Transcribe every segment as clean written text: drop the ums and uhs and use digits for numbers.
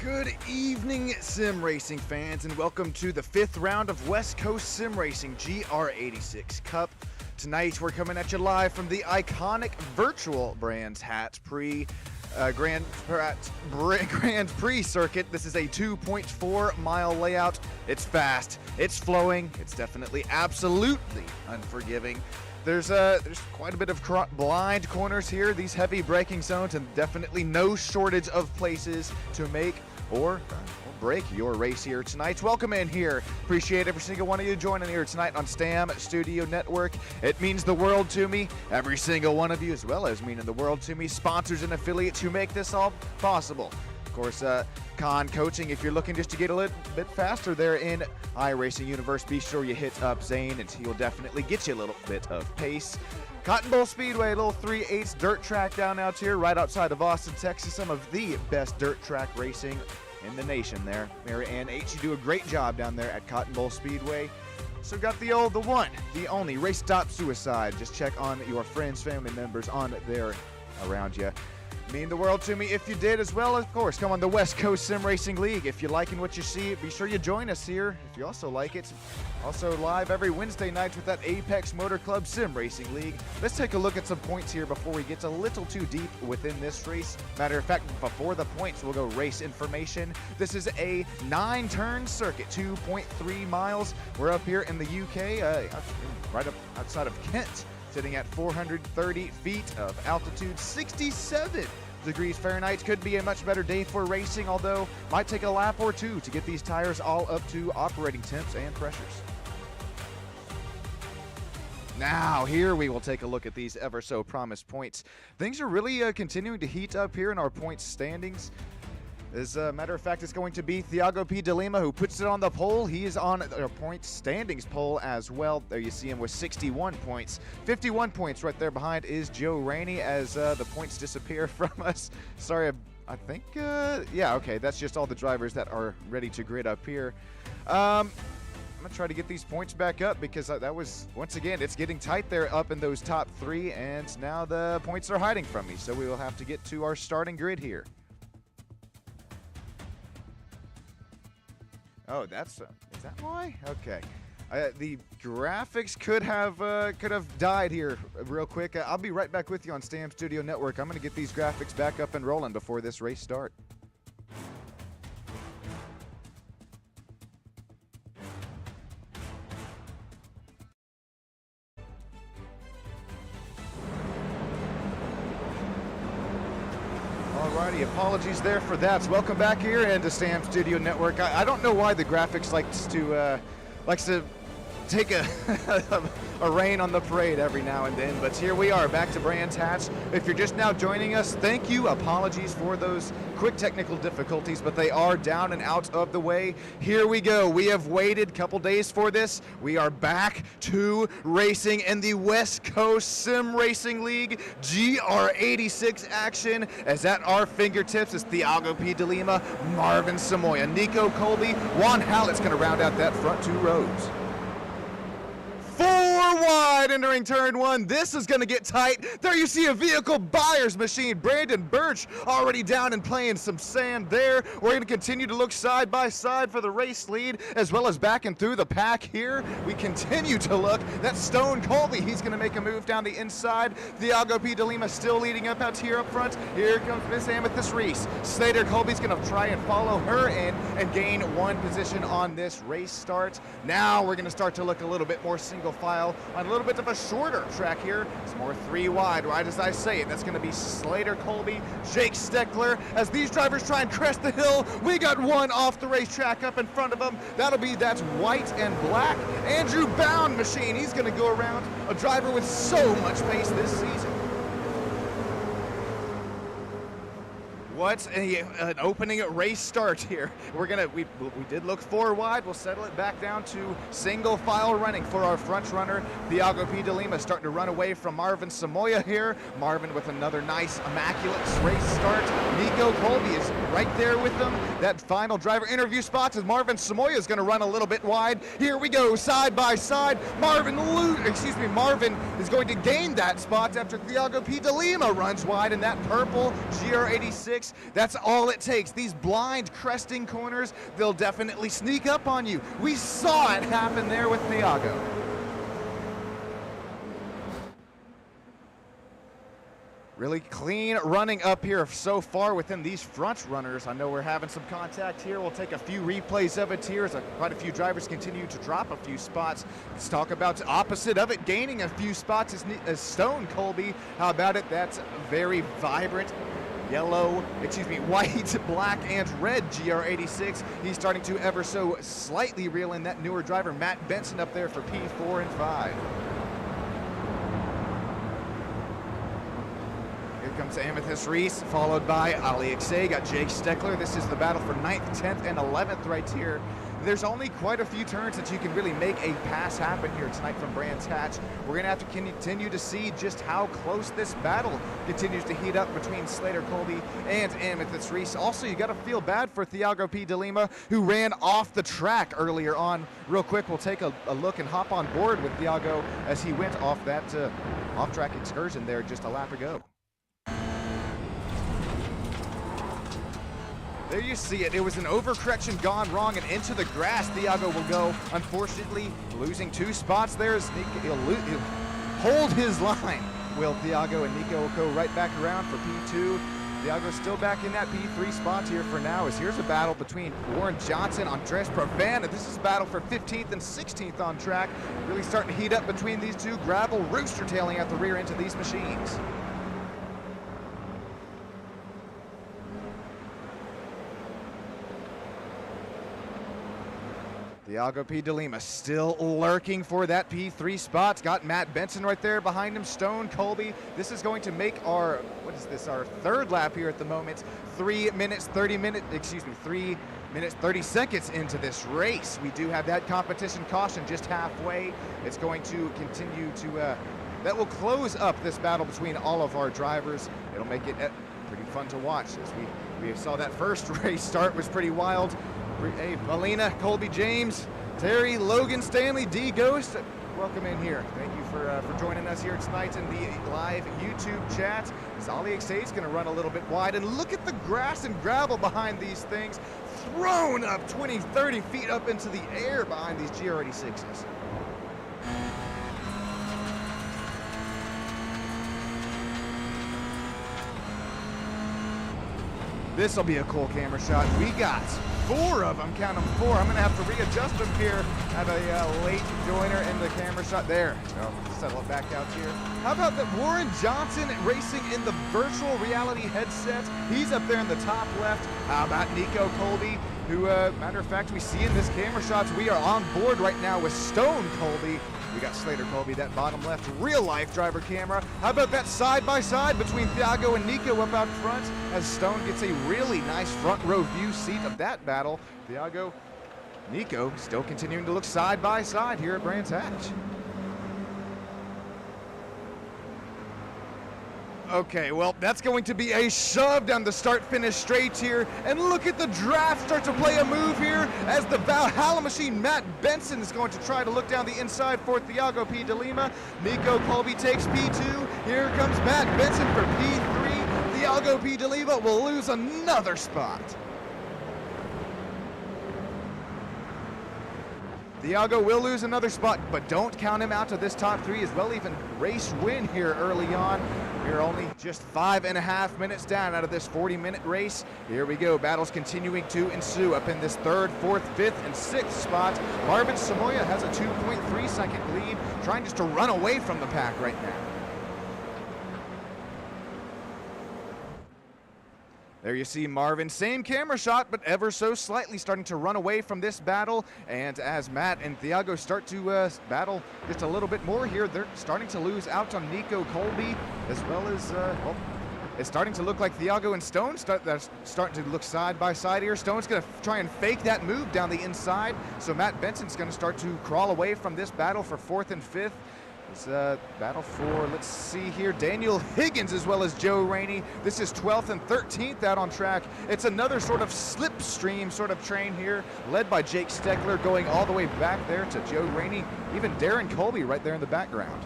Good evening, sim racing fans, and welcome to the 5th round of West Coast Sim Racing GR86 Cup. Tonight, we're coming at you live from the iconic virtual Brands Hatch Grand Prix circuit. This is a 2.4 mile layout. It's fast, it's flowing, it's definitely absolutely unforgiving. There's quite a bit of blind corners here, these heavy braking zones, and definitely no shortage of places to make or break your race here tonight. Welcome in here. Appreciate every single one of you joining here tonight on STAM Studio Network. It means the world to me, every single one of you, as well as meaning the world to me, sponsors and affiliates who make this all possible. Of course, Con Coaching, if you're looking just to get a little bit faster there in iRacing Universe, be sure you hit up Zane and he'll definitely get you a little bit of pace. Cotton Bowl Speedway, a little 3/8 dirt track down out here right outside of Austin, Texas. Some of the best dirt track racing in the nation there. Mary Ann H., you do a great job down there at Cotton Bowl Speedway. So got the one, the only Race Stop Suicide. Just check on your friends, family members on there around you. Mean the world to me if you did as well. Of course, come on the West Coast Sim Racing League. If you're liking what you see, be sure you join us here. If you also like it, also live every Wednesday night with that Apex Motor Club Sim Racing League. Let's take a look at some points here before we get a little too deep within this race. Matter of fact, before the points, we'll go race information. This is a 9-turn circuit, 2.3 miles. We're up here in the UK, right up outside of Kent, sitting at 430 feet of altitude, 67 degrees Fahrenheit. Could be a much better day for racing, although might take a lap or two to get these tires all up to operating temps and pressures. Now, here we will take a look at these ever so promised points. Things are really continuing to heat up here in our points standings. As a matter of fact, it's going to be Thiago P. De Lima who puts it on the pole. He is on the points standings poll as well. There you see him with 61 points. 51 points right there behind is Joe Rainey as the points disappear from us. Sorry, I think, yeah, okay, that's just all the drivers that are ready to grid up here. I'm going to try to get these points back up because that was, once again, it's getting tight there up in those top three, and now the points are hiding from me, so we will have to get to our starting grid here. Oh, that's is that why? Okay, the graphics could have died here real quick. I'll be right back with you on STAM Studio Network. I'm going to get these graphics back up and rolling before this race starts. Alrighty, apologies there for that. So welcome back here into STAM Studio Network. I don't know why the graphics likes to take a rain on the parade every now and then, but here we are back to Brands Hatch. If you're just now joining us, thank you. Apologies for those quick technical difficulties, but they are down and out of the way. Here we go. We have waited a couple days for this. We are back to racing in the West Coast Sim Racing League GR86 action. As at our fingertips is Thiago P. De Lima, Marvin Samoya, Nico Colby, Juan Hallett's going to round out that front two rows. 4 wide entering turn 1. This is going to get tight. There you see a vehicle buyer's machine. Brandon Birch already down and playing some sand there. We're going to continue to look side by side for the race lead, as well as back and through the pack here. We continue to look. That's Stone Colby. He's going to make a move down the inside. Thiago P. De Lima still leading up out here up front. Here comes Miss Amethyst Reese. Slater Colby's going to try and follow her in and gain 1 position on this race start. Now we're going to start to look a little bit more single file on a little bit of a shorter track here. It's more 3 wide, right as I say it. That's going to be Slater Colby, Jake Steckler. As these drivers try and crest the hill, we got one off the racetrack up in front of them. That's white and black. Andrew Bound machine. He's going to go around, a driver with so much pace this season. What an opening race start here. We did look 4 wide. We'll settle it back down to single file running for our front runner. Thiago P. De Lima starting to run away from Marvin Samoya here. Marvin with another nice immaculate race start. Nico Colby is right there with them. That final driver interview spot as Marvin Samoya is going to run a little bit wide. Here we go, side by side. Marvin is going to gain that spot after Thiago P. De Lima runs wide in that purple GR86. race. That's all it takes. These blind cresting corners, they'll definitely sneak up on you. We saw it happen there with Thiago. Really clean running up here so far within these front runners. I know we're having some contact here. We'll take a few replays of it here as quite a few drivers continue to drop a few spots. Let's talk about the opposite of it, gaining a few spots is Stone Colby. How about it? That's very vibrant yellow, white, black, and red GR86. He's starting to ever so slightly reel in that newer driver, Matt Benson, up there for P4 and 5. Comes Amethyst Reese, followed by Ali Xay. Got Jake Steckler. This is the battle for 9th, 10th, and 11th right here. There's only quite a few turns that you can really make a pass happen here tonight from Brands Hatch. We're going to have to continue to see just how close this battle continues to heat up between Slater Colby and Amethyst Reese. Also, you got to feel bad for Thiago P. DeLima, who ran off the track earlier on. Real quick, we'll take a look and hop on board with Thiago as he went off that off-track excursion there just a lap ago. There you see it. It was an overcorrection gone wrong and into the grass. Thiago will go, unfortunately, losing 2 spots there. He'll hold his line. Will Thiago and Nico will go right back around for P2. Thiago's still back in that P3 spot here for now, as here's a battle between Warren Johnson, Andres Pravana. This is a battle for 15th and 16th on track. Really starting to heat up between these two. Gravel Rooster tailing at the rear end of these machines. Thiago P. DeLima still lurking for that P3 spot. Got Matt Benson right there behind him. Stone Colby. This is going to make our, our third lap here at the moment. 3 minutes 30 seconds into this race. We do have that competition caution just halfway. It's going to continue to, that will close up this battle between all of our drivers. It'll make it pretty fun to watch, as we saw that first race start was pretty wild. Hey, Melina, Colby James, Terry, Logan, Stanley, D Ghost, welcome in here. Thank you for joining us here tonight in the live YouTube chat. Ali Xay is going to run a little bit wide, and look at the grass and gravel behind these things, thrown up 20, 30 feet up into the air behind these GR86s. This will be a cool camera shot. We got 4 of them, count them 4. I'm gonna have to readjust them here at a late joiner in the camera shot. There, settle it back out here. How about that Warren Johnson racing in the virtual reality headset? He's up there in the top left. How about Nico Colby, who, matter of fact, we see in this camera shots, we are on board right now with Stone Colby. We got Slater Colby, that bottom left, real-life driver camera. How about that side-by-side between Thiago and Nico up out front, as Stone gets a really nice front-row view seat of that battle. Thiago, Nico still continuing to look side-by-side here at Brands Hatch. Okay, well, that's going to be a shove down the start-finish straight here. And look at the draft start to play a move here as the Valhalla machine, Matt Benson, is going to try to look down the inside for Thiago P. DeLima. Nico Colby takes P2. Here comes Matt Benson for P3. Thiago P. DeLima will lose another spot. Thiago will lose another spot, but don't count him out of this top 3 as well. Even race win here early on. We're only just 5.5 minutes down out of this 40-minute race. Here we go. Battles continuing to ensue up in this 3rd, 4th, 5th, and 6th spot. Marvin Samoya has a 2.3-second lead, trying just to run away from the pack right now. There you see Marvin, same camera shot, but ever so slightly starting to run away from this battle. And as Matt and Thiago start to battle just a little bit more here, they're starting to lose out on Nico Colby, as well as, well, it's starting to look like Thiago and Stone starting to look side by side here. Stone's going to try and fake that move down the inside, so Matt Benson's going to start to crawl away from this battle for 4th and 5th. It's a battle for, let's see here, Daniel Higgins as well as Joe Rainey. This is 12th and 13th out on track. It's another sort of slipstream sort of train here, led by Jake Steckler, going all the way back there to Joe Rainey, even Darren Colby right there in the background.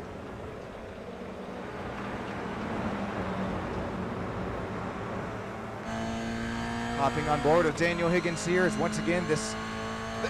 Hopping on board with Daniel Higgins here is once again this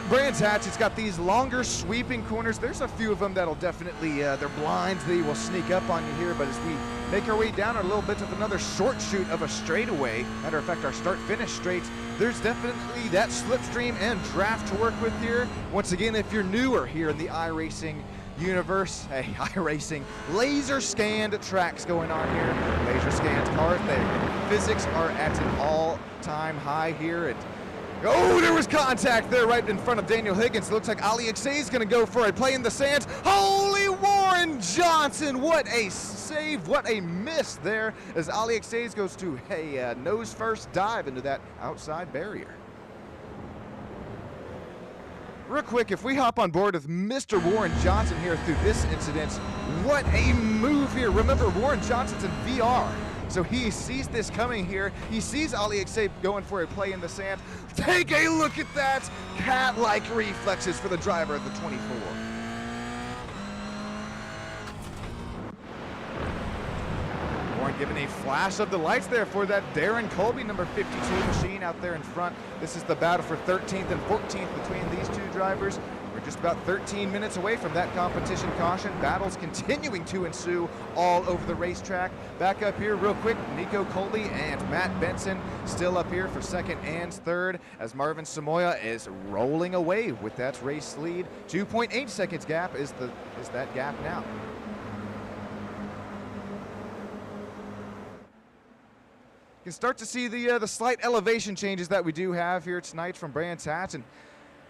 Brands Hatch. It's got these longer sweeping corners. There's a few of them that'll definitely, they're blinds, they will sneak up on you here, but as we make our way down a little bit of another short shoot of a straightaway, matter of fact, our start-finish straights, there's definitely that slipstream and draft to work with here. Once again, if you're newer here in the iRacing universe, hey, iRacing, laser scanned tracks going on here, laser scanned cars, the physics are at an all-time high here. Oh, there was contact there right in front of Daniel Higgins. It looks like GR86 is going to go for a play in the sands. Holy Warren Johnson, what a save, what a miss there as GR86 goes to a nose first dive into that outside barrier. Real quick, if we hop on board with Mr. Warren Johnson here through this incident, what a move here. Remember, Warren Johnson's in VR. So he sees this coming here. He sees GR86 going for a play in the sand. Take a look at that. Cat-like reflexes for the driver of the 24. Warren giving a flash of the lights there for that Darren Colby number 52 machine out there in front. This is the battle for 13th and 14th between these two drivers. We're just about 13 minutes away from that competition caution. Battles continuing to ensue all over the racetrack. Back up here real quick, Nico Colby and Matt Benson still up here for second and third as Marvin Samoya is rolling away with that race lead. 2.8 seconds gap is that gap now. You can start to see the slight elevation changes that we do have here tonight from Brands Hatch, and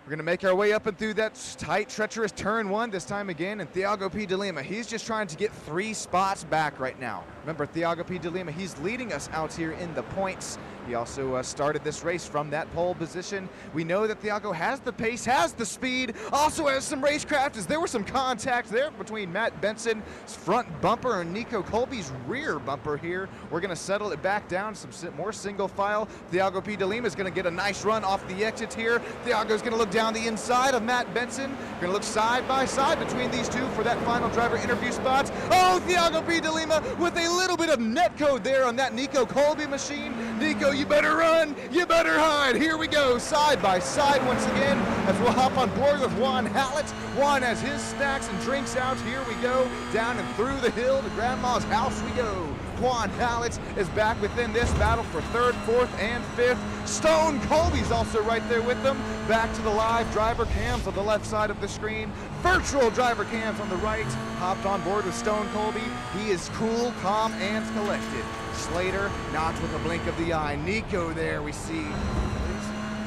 we're going to make our way up and through that tight, treacherous turn one this time again. And Thiago P. de Lima, he's just trying to get 3 spots back right now. Remember, Thiago P. de Lima, he's leading us out here in the points. He also started this race from that pole position. We know that Thiago has the pace, has the speed, also has some racecraft, as there was some contact there between Matt Benson's front bumper and Nico Colby's rear bumper here. We're going to settle it back down, some more single file. Thiago P. de Lima is going to get a nice run off the exit here. Thiago's going to look down the inside of Matt Benson. Going to look side by side between these two for that final driver interview spots. Oh, Thiago P. de Lima with a little bit of net code there on that Nico Colby machine. Nico, you better run, you better hide. Here we go, side by side once again as we'll hop on board with Juan Hallett. Juan has his snacks and drinks out. Here we go, down and through the hill to Grandma's house we go. Juan Hallett is back within this battle for third, fourth, and fifth. Stone Colby's also right there with them. Back to the live driver cams on the left side of the screen. Virtual driver cams on the right. Hopped on board with Stone Colby. He is cool, calm, and collected. Slater, not with a blink of the eye. Nico there we see.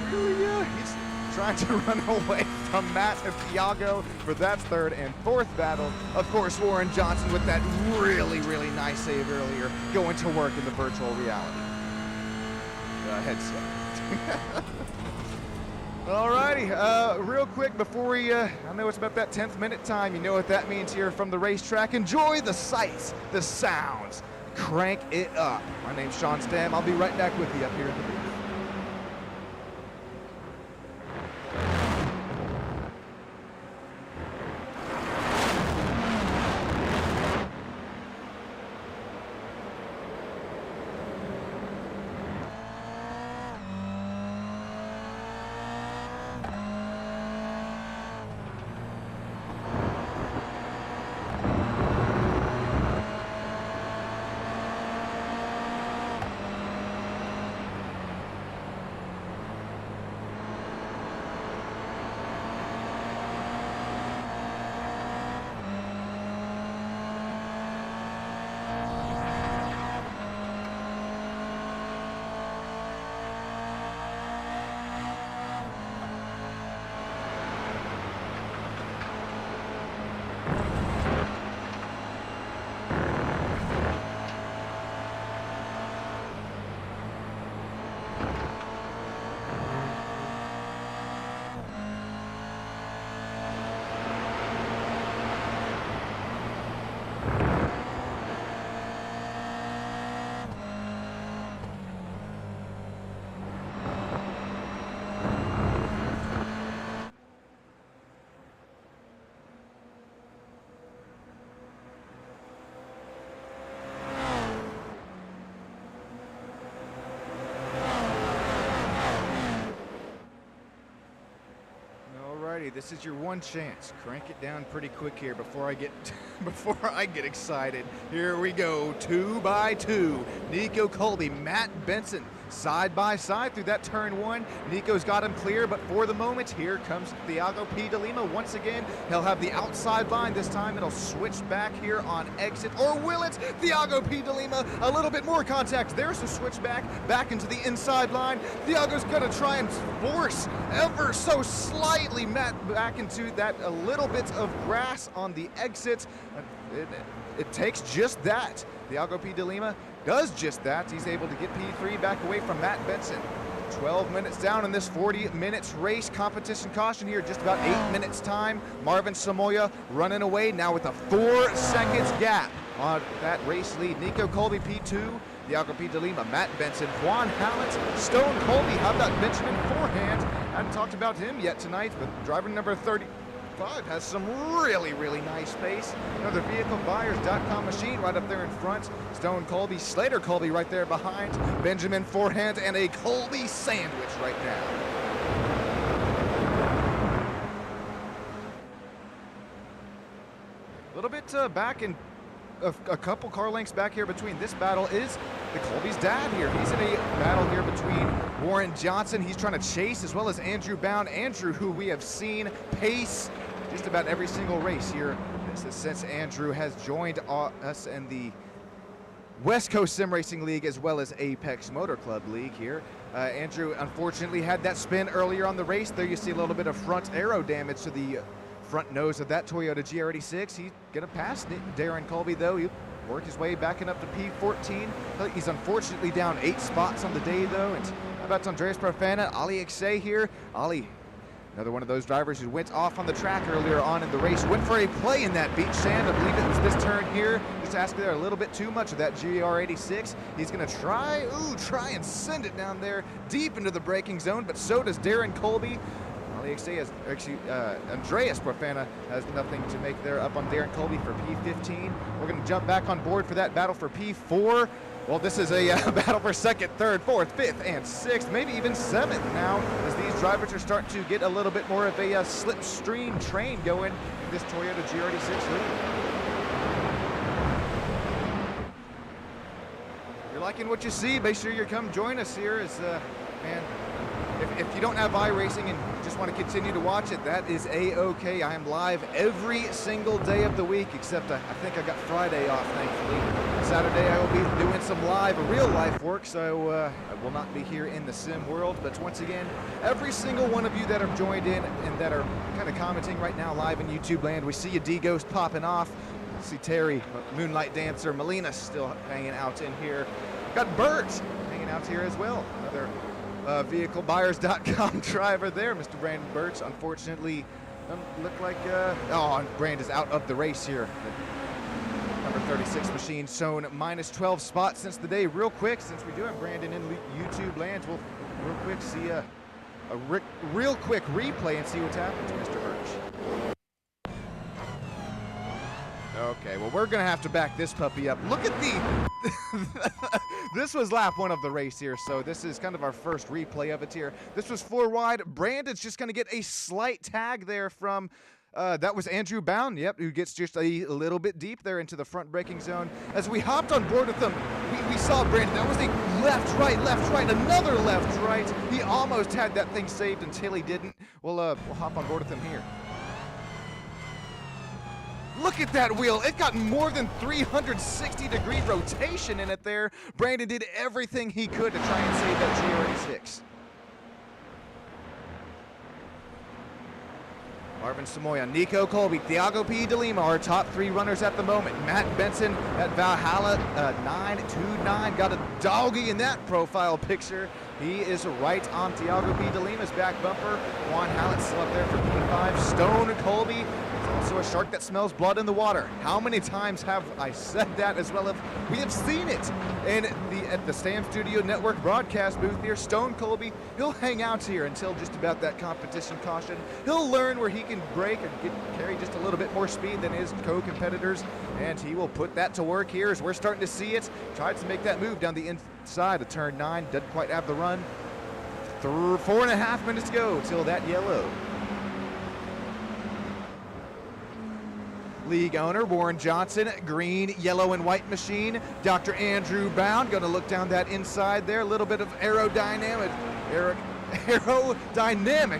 He's trying to run away from Matt and Thiago for that third and fourth battle. Of course, Warren Johnson with that really, really nice save earlier, going to work in the virtual reality headset. Alrighty, real quick before we, I know it's about that 10th minute time, you know what that means here from the racetrack. Enjoy the sights, the sounds, crank it up. My name's Sean Stam, I'll be right back with you up here at the booth. you, this is your one chance. Crank it down pretty quick here before I get before I get excited. Here we go, 2 by 2. Nico Colby, Matt Benson, side by side through that turn 1. Nico's got him clear, but for the moment, here comes Thiago P. de Lima once again. He'll have the outside line this time. It'll switch back here on exit, or will it? Thiago P. de Lima, a little bit more contact. There's a switch back into the inside line. Thiago's gonna try and force ever so slightly Matt back into that a little bit of grass on the exit. It takes just that. Thiago P. de Lima does just that. He's able to get P3 back away from Matt Benson. 12 minutes down in this 40 minutes race. Competition caution here, just about 8 minutes time. Marvin Samoya running away now with a 4 seconds gap on that race lead. Nico Colby P2, Thiago P. de Lima, Matt Benson, Juan Hallett, Stone Colby. How about Benjamin Forehand? Hadn't talked about him yet tonight, but driver number 35 has some really nice pace. Another vehiclebuyers.com machine right up there in front. Stone Colby, Slater Colby right there behind. Benjamin Forehand and a Colby sandwich right now. A little bit back in a couple car lengths back here between this battle is the Colby's dad here. He's in a battle here between Warren Johnson. He's trying to chase, as well as Andrew Bound. Andrew, who we have seen pace just about every single race here. This is since Andrew has joined us in the West Coast Sim Racing League as well as Apex Motor Club League here. Andrew unfortunately had that spin earlier on the race. There you see a little bit of front aero damage to the front nose of that Toyota GR86. He's gonna pass Darren Colby though. He'll work his way backing up to P14. He's unfortunately down 8 spots on the day though. And how about Andreas Profana, Ali Xe here. Ali, another one of those drivers who went off on the track earlier on in the race, went for a play in that beach sand. I believe it was this turn here. Just asking there a little bit too much of that GR86. He's gonna try and send it down there deep into the braking zone, but so does Darren Colby. Andreas Profana has nothing to make there up on Darren Colby for P15. We're going to jump back on board for that battle for P4. Well, this is a battle for 2nd, 3rd, 4th, 5th, and 6th, maybe even 7th now, as these drivers are starting to get a little bit more of a slipstream train going in this Toyota GR86 league. If you're liking what you see, make sure you come join us here. As man, if you don't have iRacing and just want to continue to watch it, that is A-OK. I am live every single day of the week, except I think I got Friday off, thankfully. Saturday I will be doing some real life work, so I will not be here in the sim world. But once again, every single one of you that have joined in and that are kind of commenting right now live in YouTube land, we see you D-Ghost popping off. See Terry, Moonlight Dancer, Melina still hanging out in here. Got Bert hanging out here as well. Another vehiclebuyers.com driver there, Mr. Brandon Birch. Unfortunately, doesn't look like, Brand is out of the race here. The number 36 machine shown minus 12 spots since the day. Real quick, since we do have Brandon in YouTube land, we'll real quick see a real quick replay and see what's happened to Mr. Birch. Okay, well, we're going to have to back this puppy up. Look at the... This was lap 1 of the race here, so this is kind of our first replay of it here. This was 4 wide. Brandon's just going to get a slight tag there from... that was Andrew Bound, yep, who gets just a little bit deep there into the front braking zone. As we hopped on board with him, we saw Brandon. That was a left, right, another left, right. He almost had that thing saved until he didn't. We'll hop on board with him here. Look at that wheel. It got more than 360-degree rotation in it there. Brandon did everything he could to try and save that GR86. Marvin Samoya, Nico Colby, Thiago P. de Lima, our top 3 runners at the moment. Matt Benson at Valhalla, 929, got a doggy in that profile picture. He is right on Thiago P. de Lima's back bumper. Juan Hallett still up there for P5. Stone Colby, also a shark that smells blood in the water. How many times have I said that, as well as we have seen it at the Sam Studio Network broadcast booth here. Stone Colby, he'll hang out here until just about that competition caution. He'll learn where he can brake and carry just a little bit more speed than his co-competitors, and he will put that to work here as we're starting to see it. Tried to make that move down the inside of turn 9, doesn't quite have the run. 4.5 minutes to go till that yellow. league owner, Warren Johnson, green, yellow, and white machine. Dr. Andrew Bound going to look down that inside there. A little bit of aerodynamic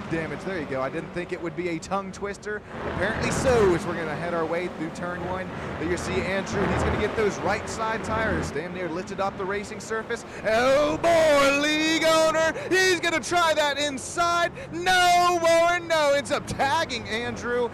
damage. There you go. I didn't think it would be a tongue twister. Apparently so, as we're going to head our way through turn one. There you see Andrew. He's going to get those right side tires damn near lifted off the racing surface. Oh boy, league owner. He's going to try that inside. No, Warren, no. Ends up tagging Andrew.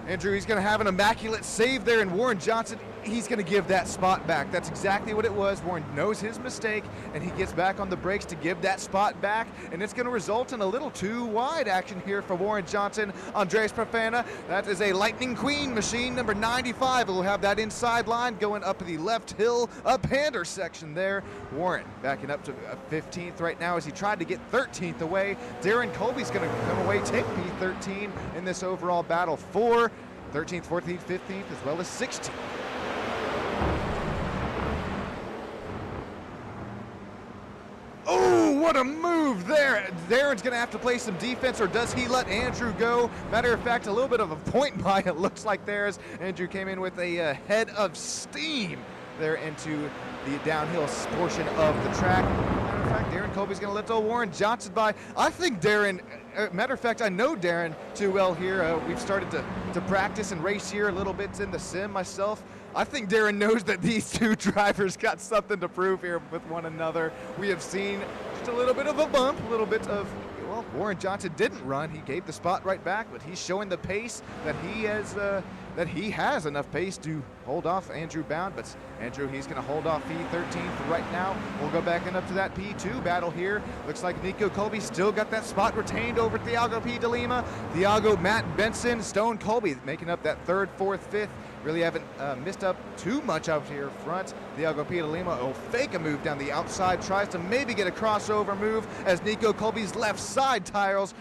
Andrew, he's going to have an immaculate save there, and Warren Johnson, he's going to give that spot back. That's exactly what it was. Warren knows his mistake, and he gets back on the brakes to give that spot back, and it's going to result in a little too wide action here for Warren Johnson. Andreas Profana, that is a Lightning Queen machine, number 95. It will have that inside line going up the left hill, up-hander section there. Warren backing up to 15th right now as he tried to get 13th away. Darren Colby's going to come away, take P13 in this overall battle for 13th, 14th, 15th, as well as 16th. Oh, what a move there. Darren's going to have to play some defense, or does he let Andrew go? Matter of fact, a little bit of a point buy, it looks like theirs. Andrew came in with a head of steam there into the downhill portion of the track. Matter of fact, Darren Colby's going to let old Warren Johnson by. I think Darren, matter of fact, I know Darren too well here. We've started to practice and race here a little bit in the sim myself. I think Darren knows that these two drivers got something to prove here with one another. We have seen just a little bit of a bump, a little bit of, well, Warren Johnson didn't run. He gave the spot right back, but he's showing the pace that he has enough pace to hold off Andrew Bound. But Andrew, he's going to hold off P13 right now. We'll go back and up to that P2 battle here. Looks like Nico Colby still got that spot retained over Thiago P. de Lima. Thiago, Matt Benson, Stone Colby making up that third, fourth, fifth. Really haven't missed up too much out here front. Thiago P. de Lima will fake a move down the outside, tries to maybe get a crossover move as Nico Colby's left side tires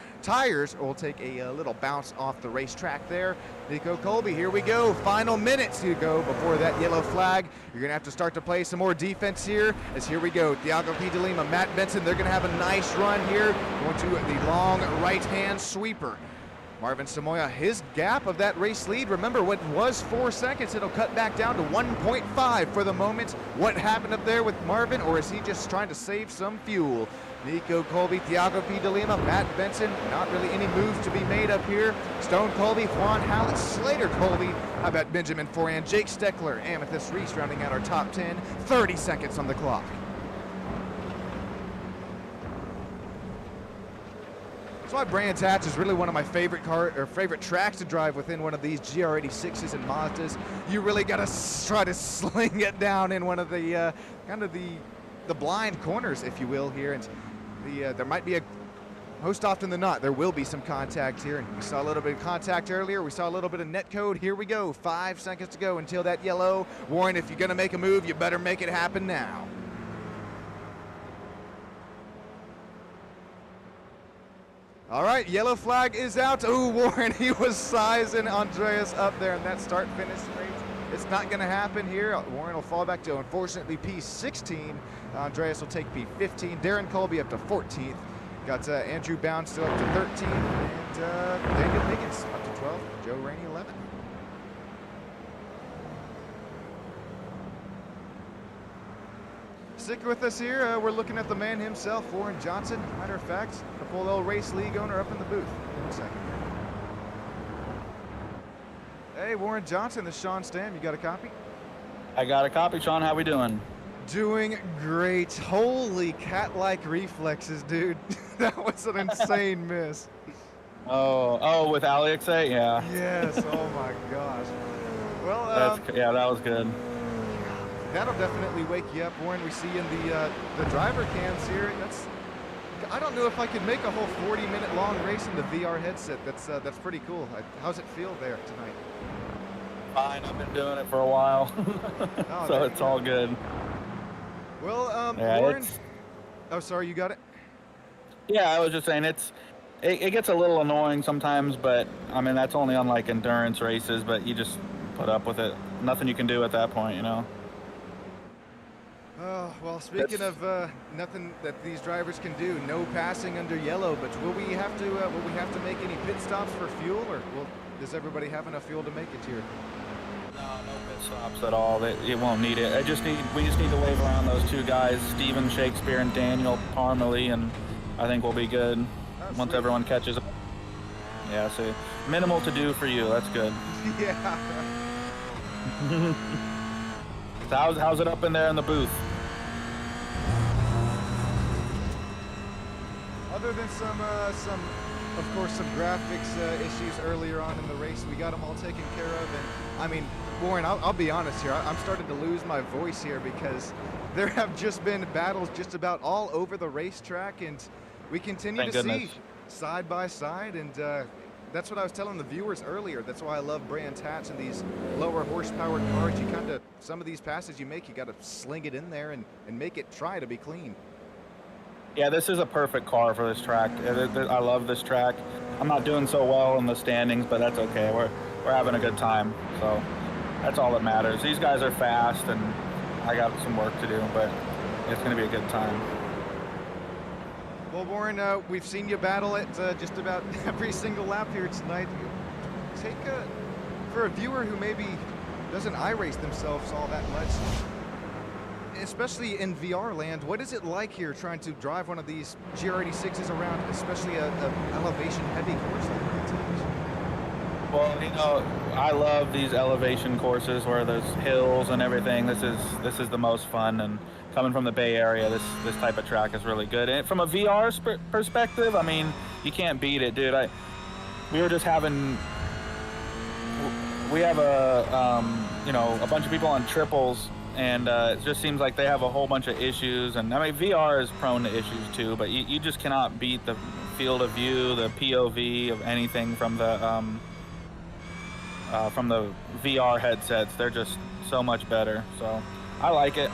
will take a little bounce off the racetrack there. Nico Colby, here we go. Final minutes to go before that yellow flag. You're going to have to start to play some more defense here, as here we go. Thiago P. de Lima, Matt Benson, they're going to have a nice run here, going to the long right-hand sweeper. Marvin Samoya, his gap of that race lead, remember what was 4 seconds, it'll cut back down to 1.5 for the moment. What happened up there with Marvin, or is he just trying to save some fuel? Nico Colby, Thiago P. de Lima, Matt Benson, not really any moves to be made up here. Stone Colby, Juan Hallett, Slater Colby, how about Benjamin Foran, Jake Steckler, Amethyst Reese rounding out our top 10, 30 seconds on the clock. That's why Brands Hatch is really one of my favorite favorite tracks to drive within one of these GR86s and Mazdas. You really got to try to sling it down in one of the kind of the blind corners, if you will, here. And there might be most often than not, there will be some contact here. And we saw a little bit of contact earlier. We saw a little bit of net code. Here we go. 5 seconds to go until that yellow. Warren, if you're going to make a move, you better make it happen now. All right, yellow flag is out. Oh, Warren, he was sizing Andreas up there in that start-finish straight. It's not going to happen here. Warren will fall back to, unfortunately, P16. Andreas will take P15. Darren Colby up to 14th. Got Andrew Bound still up to 13th. And Daniel Higgins up to 12th. Joe Rainey 11th. Stick with us here. We're looking at the man himself, Warren Johnson. Matter of fact, the full old race league owner up in the booth in a second. Hey, Warren Johnson, this is Sean Stam. You got a copy? I got a copy, Sean. How we doing? Doing great. Holy cat-like reflexes, dude. That was an insane miss. Oh, with Alex, yeah. Yes. Oh my gosh. Well, yeah, that was good. That'll definitely wake you up, Warren. We see in the driver cams here. I don't know if I could make a whole 40-minute long race in the VR headset. That's pretty cool. How's it feel there tonight? Fine. I've been doing it for a while, oh, so it's all good. Well, yeah, Warren. Oh, sorry, you got it. Yeah, I was just saying it gets a little annoying sometimes, but I mean that's only on like endurance races. But you just put up with it. Nothing you can do at that point, you know. Oh, well, speaking of nothing that these drivers can do, no passing under yellow, but will we have to make any pit stops for fuel, or does everybody have enough fuel to make it here? No pit stops at all. It won't need it. We just need to wave around those two guys, Steven Shakespeare and Daniel Parmalee, and I think we'll be good once everyone catches up. Yeah, see, minimal to do for you. That's good. Yeah. So how's it up in there in the booth? Other than some, of course, some graphics issues earlier on in the race, we got them all taken care of. And I mean, Warren, I'll be honest here. I'm starting to lose my voice here because there have just been battles just about all over the racetrack, and we continue Thank to goodness. see side by side. And that's what I was telling the viewers earlier. That's why I love Brands Hatch and these lower horsepower cars. You kind of, some of these passes you make, you got to sling it in there and make it try to be clean. Yeah, this is a perfect car for this track. I love this track. I'm not doing so well in the standings, but that's okay. We're having a good time, so that's all that matters. These guys are fast, and I got some work to do, but it's going to be a good time. Well, Warren, we've seen you battle it just about every single lap here tonight. For a viewer who maybe doesn't iRace themselves all that much, especially in VR land, what is it like here trying to drive one of these GR86s around, especially a elevation heavy course like Brands Hatch? Well, you know, I love these elevation courses where there's hills and everything. This is the most fun, and coming from the Bay Area, this type of track is really good. And from a VR perspective, I mean, you can't beat it, dude. We were just having, we have a bunch of people on triples, and it just seems like they have a whole bunch of issues. And I mean, VR is prone to issues too, but you just cannot beat the field of view, the POV of anything from the VR headsets. They're just so much better. So I like it.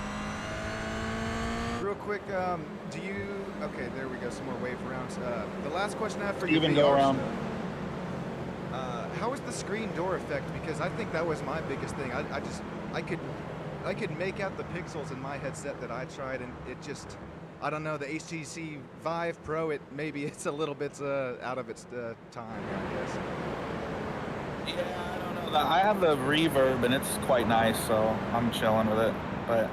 Real quick, okay, there we go, some more wave rounds. The last question I have for you, Even go around. How is the screen door effect? Because I think that was my biggest thing. I could make out the pixels in my headset that I tried, and it just, I don't know, the HTC Vive Pro, maybe it's a little bit out of its time, I guess. Yeah, I don't know. I have the reverb, and it's quite nice, so I'm chilling with it. But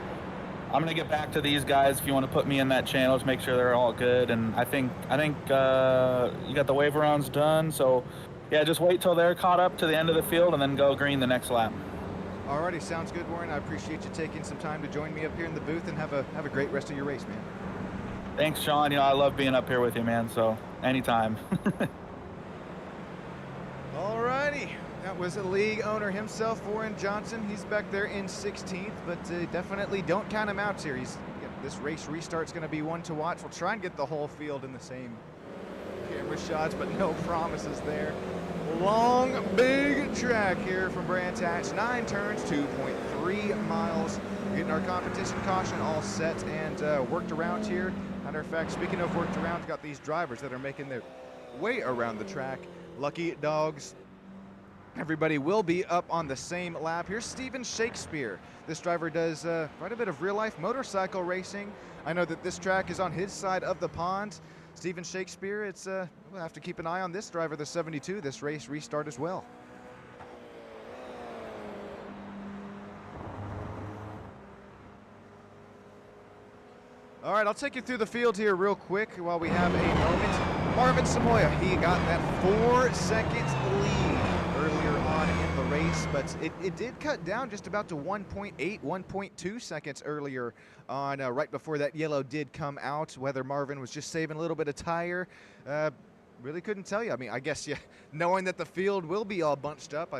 I'm gonna get back to these guys. If you want to put me in that channel, just make sure they're all good. And I think you got the wave rounds done. So yeah, just wait till they're caught up to the end of the field, and then go green the next lap. Alrighty, sounds good, Warren. I appreciate you taking some time to join me up here in the booth, and have a great rest of your race, man. Thanks, Sean. You know, I love being up here with you, man. So anytime. Alrighty, that was a league owner himself, Warren Johnson. He's back there in 16th, but definitely don't count him out here. This race restart's going to be one to watch. We'll try and get the whole field in the same camera shots, but no promises there. Long, big track here from Brands Hatch. 9 turns, 2.3 miles. We're getting our competition caution all set and worked around here. Matter of fact, speaking of worked around, got these drivers that are making their way around the track. Lucky dogs. Everybody will be up on the same lap. Here's Steven Shakespeare. This driver does quite a bit of real-life motorcycle racing. I know that this track is on his side of the pond. Steven Shakespeare, we'll have to keep an eye on this driver, the 72, this race restart as well. All right, I'll take you through the field here real quick while we have a moment. Marvin Samoya, he got that 4 seconds lead earlier on in the race, but it did cut down just about to 1.8, 1.2 seconds earlier on, right before that yellow did come out. Whether Marvin was just saving a little bit of tire, really couldn't tell you. I mean, I guess, yeah, knowing that the field will be all bunched up,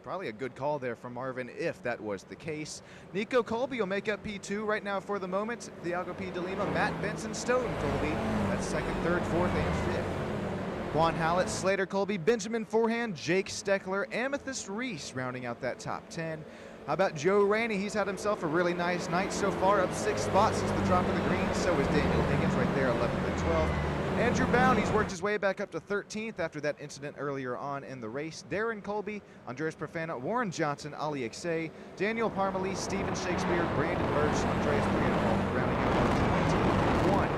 probably a good call there from Marvin if that was the case. Nico Colby will make up P2 right now for the moment. Thiago P. De Lima, Matt Benson, Stoughton Colby. That's second, third, fourth, and fifth. Juan Hallett, Slater Colby, Benjamin Forehand, Jake Steckler, Amethyst Reese rounding out that top 10. How about Joe Rainey? He's had himself a really nice night so far, up 6 spots since the drop of the green. So is Daniel Higgins right there, 11th and 12th. Andrew Bound, he's worked his way back up to 13th after that incident earlier on in the race. Darren Colby, Andres Profana, Warren Johnson, Ali Exay, Daniel Parmalee, Steven Shakespeare, Brandon Birch, Andreas Brianna, rounding out our 21.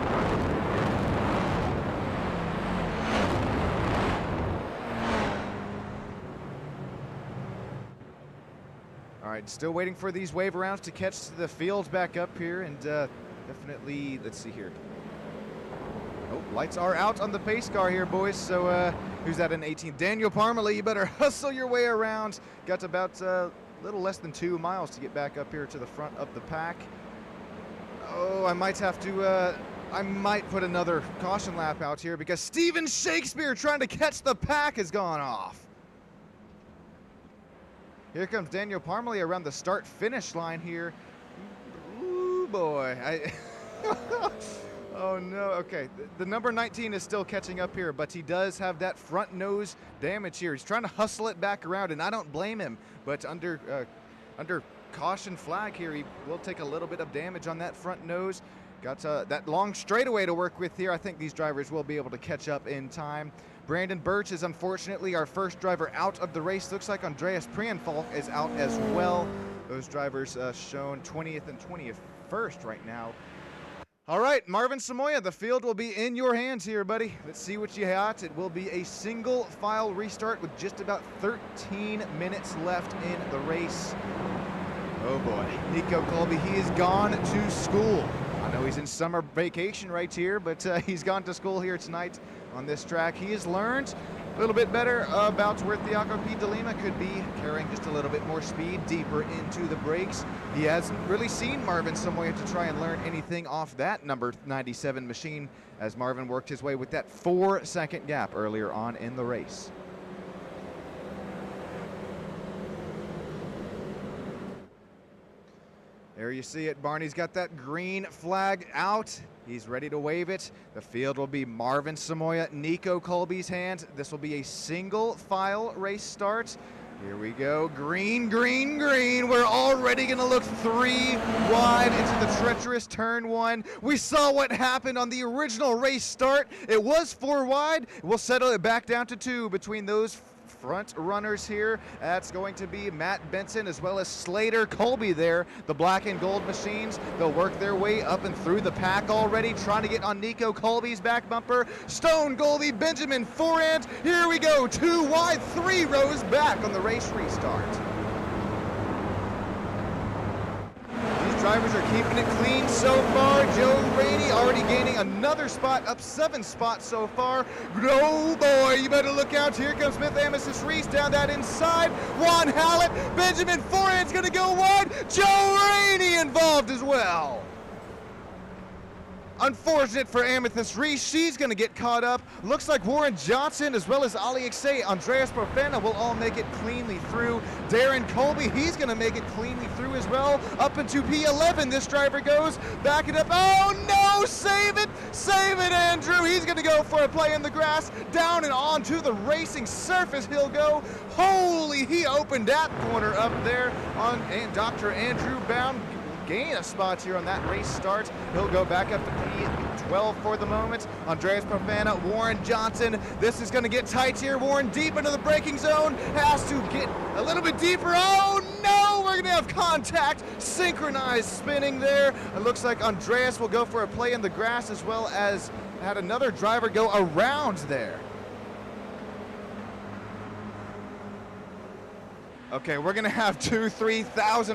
right, still waiting for these wave rounds to catch the field back up here, and definitely, let's see here. Oh, lights are out on the pace car here, boys. So who's that in 18th? Daniel Parmalee, you better hustle your way around. Got about a little less than 2 miles to get back up here to the front of the pack. Oh, I might have to, I might put another caution lap out here because Steven Shakespeare trying to catch the pack has gone off. Here comes Daniel Parmalee around the start-finish line here. Ooh, boy. Oh, no. Okay, the number 19 is still catching up here, but he does have that front nose damage here. He's trying to hustle it back around, and I don't blame him. But under caution flag here, he will take a little bit of damage on that front nose. Got that long straightaway to work with here. I think these drivers will be able to catch up in time. Brandon Birch is unfortunately our first driver out of the race. Looks like Andreas Prienfalk is out as well. Those drivers shown 20th and 21st right now. All right, Marvin Samoya, the field will be in your hands here, buddy. Let's see what you got. It will be a single file restart with just about 13 minutes left in the race. Oh boy, Nico Colby, he is gone to school. I know he's in summer vacation right here, but he's gone to school here tonight on this track. He has learned a little bit better about where Thiago P. de Lima could be, carrying just a little bit more speed deeper into the brakes. He hasn't really seen Marvin Samoya to try and learn anything off that number 97 machine as Marvin worked his way with that 4-second gap earlier on in the race. There you see it. Barney's got that green flag out. He's ready to wave it. The field will be Marvin Samoya, Nico Colby's hands. This will be a single file race start. Here we go. Green, green, green. We're already going to look 3 wide into the treacherous turn 1. We saw what happened on the original race start. It was 4 wide. We'll settle it back down to 2 between those front runners here. That's going to be Matt Benson as well as Slater Colby there, the black and gold machines. They'll work their way up and through the pack already, trying to get on Nico Colby's back bumper. Stone, Colby, Benjamin, forehand. Here we go, 2 wide, 3 rows back on the race restart. Drivers are keeping it clean so far. Joe Rainey already gaining another spot, up 7 spots so far. Oh boy, you better look out. Here comes Smith Amethyst Reese down that inside. Juan Hallett, Benjamin forehand's gonna go wide. Joe Rainey involved as well. Unfortunate for Amethyst Reese, she's going to get caught up. Looks like Warren Johnson as well as Ali Ixe, Andreas Profana will all make it cleanly through. Darren Colby, he's going to make it cleanly through as well. Up into P11, this driver goes. Back it up. Oh no, save it, Andrew. He's going to go for a play in the grass. Down and onto the racing surface he'll go. Holy, he opened that corner up there on Dr. Andrew Bound. Gain a spot here on that race start. He'll go back up to P12 for the moment. Andreas Profana, Warren Johnson. This is going to get tight here. Warren deep into the braking zone. Has to get a little bit deeper. Oh no, we're going to have contact. Synchronized spinning there. It looks like Andreas will go for a play in the grass as well as had another driver go around there. Okay, we're gonna have 2,000-3,000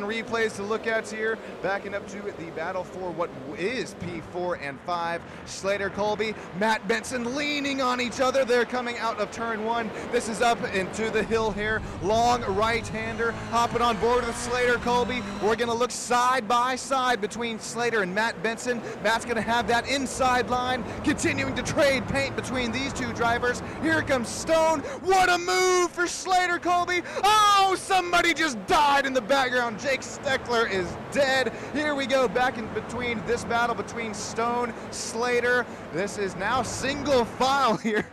replays to look at here. Backing up to the battle for what is P4 and 5. Slater Colby, Matt Benson leaning on each other. They're coming out of turn 1. This is up into the hill here. Long right-hander hopping on board with Slater Colby. We're gonna look side by side between Slater and Matt Benson. Matt's gonna have that inside line, continuing to trade paint between these 2 drivers. Here comes Stone. What a move for Slater Colby. Oh, somebody just died in the background. Jake Steckler is dead. Here we go back in between this battle between Stone, Slater. This is now single file here.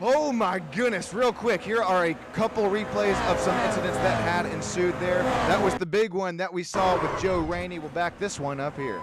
Oh my goodness, real quick, here are a couple replays of some incidents that had ensued there. That was the big one that we saw with Joe Rainey. We'll back this one up here.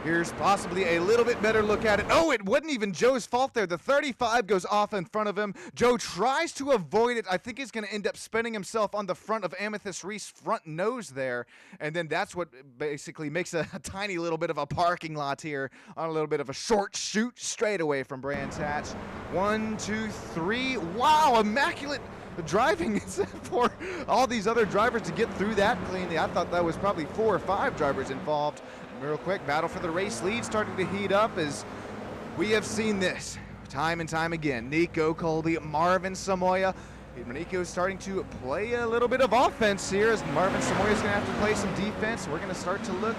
Here's possibly a little bit better look at it. Oh, it wasn't even Joe's fault there. The 35 goes off in front of him. Joe tries to avoid it. I think he's going to end up spinning himself on the front of Amethyst Reese's front nose there. And then that's what basically makes a tiny little bit of a parking lot here on a little bit of a short shoot straight away from Brands Hatch. 1, 2, 3. Wow, immaculate driving for all these other drivers to get through that cleanly. I thought that was probably 4 or 5 drivers involved. Real quick, battle for the race lead starting to heat up as we have seen this time and time again. Nico Colby, Marvin Samoya. Nico's starting to play a little bit of offense here as Marvin Samoya's going to have to play some defense. We're going to start to look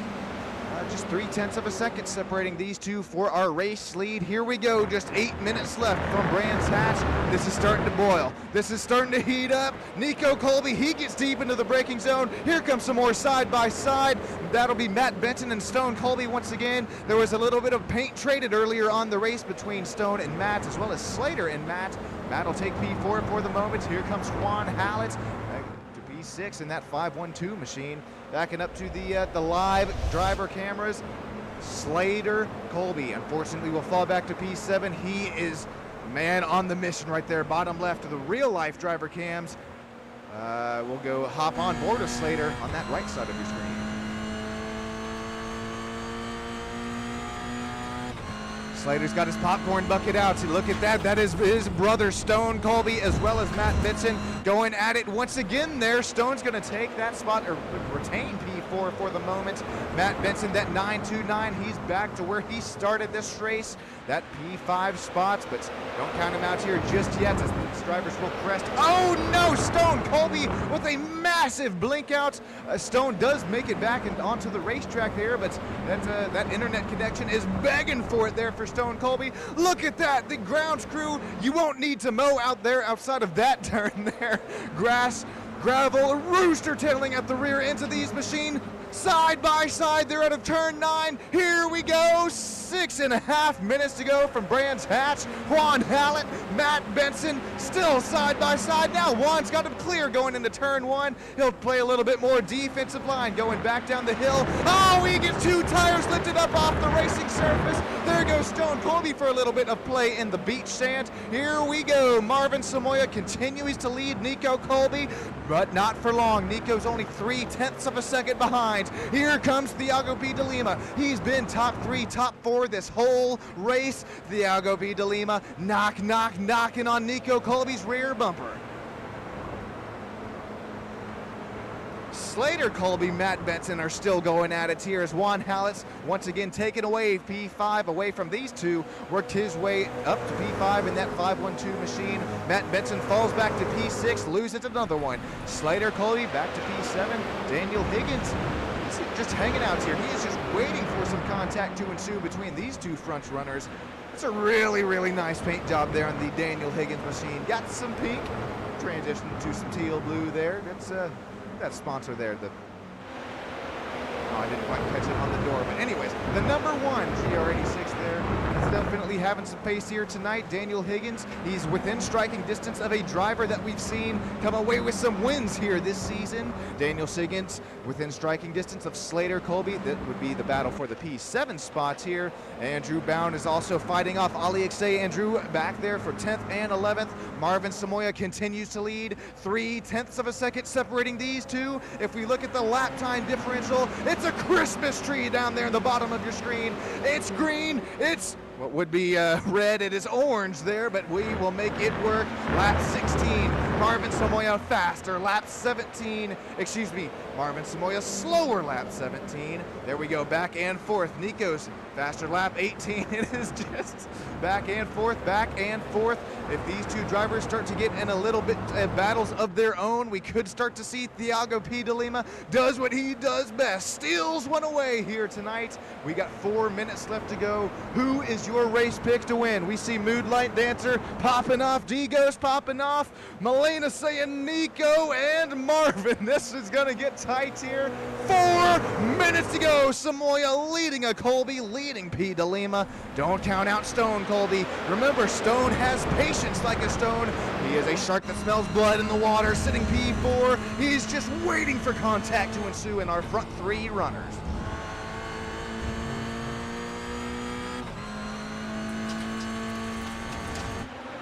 just 0.3 of a second separating these two for our race lead. Here we go, just 8 minutes left from Brands Hatch. This is starting to boil. This is starting to heat up. Nico Colby, he gets deep into the braking zone. Here comes some more side by side. That'll be Matt Benson and Stone Colby once again. There was a little bit of paint traded earlier on the race between Stone and Matt, as well as Slater and Matt. Matt will take P4 for the moment. Here comes Juan Hallett to P6 in that 512 machine. Backing up to the live driver cameras, Slater Colby unfortunately will fall back to P7. He is man on the mission right there, bottom left of the real life driver cams. We'll go hop on board of Slater on that right side of your screen. Slater's got his popcorn bucket out. See, look at that. That is his brother Stone Colby as well as Matt Benson going at it once again there. Stone's going to take that spot or retain P4 for the moment. Matt Benson, that 929, he's back to where he started this race. That P5 spots, but don't count him out here just yet as these drivers will crest. Oh no, Stone Colby with a massive blink out. Stone does make it back and onto the racetrack there, but that internet connection is begging for it there for Stone Colby. Look at that, the grounds crew, you won't need to mow out there outside of that turn there. Grass, gravel, rooster tailing at the rear ends of these machines. Side by side, they're out of turn 9. Here we go. 6.5 minutes to go from Brands Hatch. Juan Hallett, Matt Benson, still side by side. Now Juan's got him clear going into turn 1. He'll play a little bit more defensive line going back down the hill. Oh, he gets 2 tires lifted up off the racing surface. There goes Stone Colby for a little bit of play in the beach sand. Here we go. Marvin Samoya continues to lead Nico Colby, but not for long. Nico's only 0.3 of a second behind. Here comes Thiago P. de Lima. He's been top 3, top 4 this whole race. Thiago P. de Lima knocking on Nico Colby's rear bumper. Slater Colby, Matt Benson are still going at it here as Juan Hallett once again taken away P5 away from these two, worked his way up to P5 in that 512 machine. Matt Benson falls back to P6, loses another one. Slater Colby back to P7. Daniel Higgins just hanging out here. He is just waiting for some contact to ensue between these two front runners. It's a really, really nice paint job there on the Daniel Higgins machine. Got some pink, transitioned to some teal blue there. That's that sponsor there. I didn't quite catch it on the door, but anyways, the number 1 GR86 there. That's definitely having some pace here tonight. Daniel Higgins, he's within striking distance of a driver that we've seen come away with some wins here this season. Daniel Higgins within striking distance of Slater Colby. That would be the battle for the P7 spots here. Andrew Bound is also fighting off Ali Xay. Andrew back there for 10th and 11th. Marvin Samoya continues to lead. 0.3 of a second separating these two. If we look at the lap time differential, it's a Christmas tree down there in the bottom of your screen. It's green, it's what would be red, it is orange there, but we will make it work. Lap 16, Marvin Samoya faster. Lap 17, Marvin Samoya slower. Lap 17. There we go, back and forth. Nico's faster. Lap 18, it is just back and forth, back and forth. If these two drivers start to get in a little bit battles of their own, we could start to see Thiago P. de Lima does what he does best, steals one away here tonight. We got 4 minutes left to go. Who is your race pick to win? We see Moonlight Dancer popping off, D-Ghost popping off, Milena saying Nico and Marvin. This is gonna get tight here. 4 minutes to go. Samoya leading a Colby, leading P. de Lima. Don't count out Stone Colby. Remember, Stone has patience like a stone. He is a shark that smells blood in the water, sitting P4. He's just waiting for contact to ensue in our front 3 runners.